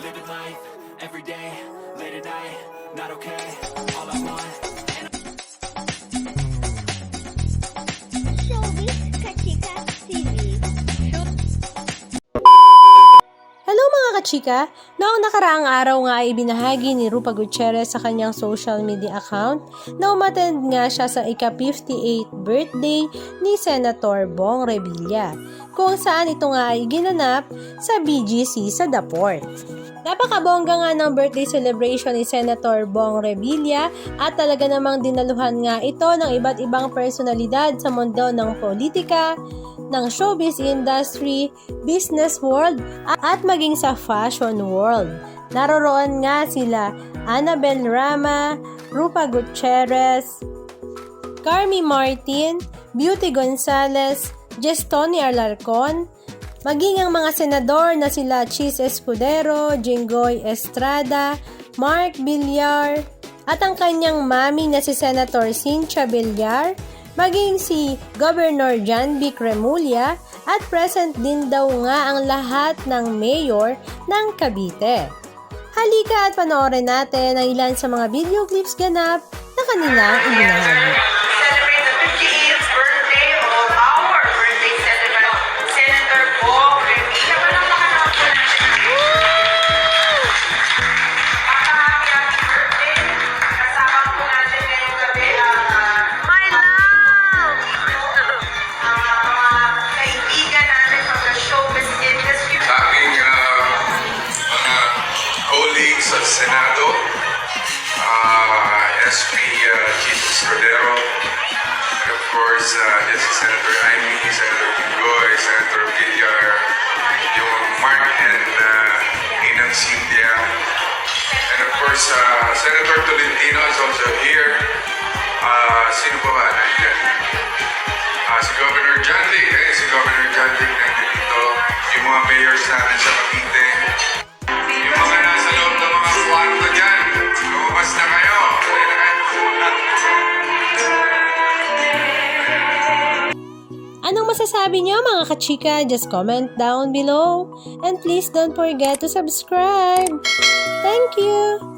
living life, everyday, late at night, not okay, all I want. Showbiz Kachika TV. Hello mga kachika! Noong nakaraang araw nga ay binahagi ni Rupa Gutierrez sa kanyang social media account na umattend nga siya sa ika-58th birthday ni Senator Bong Revilla, kung saan ito nga ay ginanap sa BGC sa Daport. Napakabongga nga ng birthday celebration ni Senator Bong Revilla at talaga namang dinaluhan nga ito ng iba't ibang personalidad sa mundo ng politika, ng showbiz industry, business world, at maging sa fashion world. Naroroon nga sila Annabel Rama, Rupa Gutierrez, Carmy Martin, Beauty Gonzales, Gestoni Alarcon, maging ang mga senador na sila Chis Escudero, Jinggoy Estrada, Mark Villar, at ang kanyang mami na si Senator Cynthia Villar, maging si Governor John B. Cremulya, at present din daw nga ang lahat ng mayor ng Cavite. Halika at panoorin natin ang ilan sa mga video clips ganap na kanilang ibinahagi. Celebrate the 58th birthday of our birthday celebrant, Senator Bong Revilla. Palakpakan po natin. Happy birthday. Kasama po natin ngayong gabi ang my love! Ang mga kaibigan natin from the showbiz industry. Sa aking mga colleagues sa Senado, SP Jesus Cordero, and of course, yes, Senator Amy, Senator Jinggoy, Senator Villar, yung Mark and Inang Cynthia, and of course, Senator Tolentino is also here. Sino pa ba nandiyan? Si Governor John Dick, si Governor John Dick nandito, yung mga mayors natin sa Cavite, yung mga nasa loob ng mga kwarto dyan, lumabas na kayo. Anong masasabi niyo mga kachika? Just comment down below. And please don't forget to subscribe. Thank you!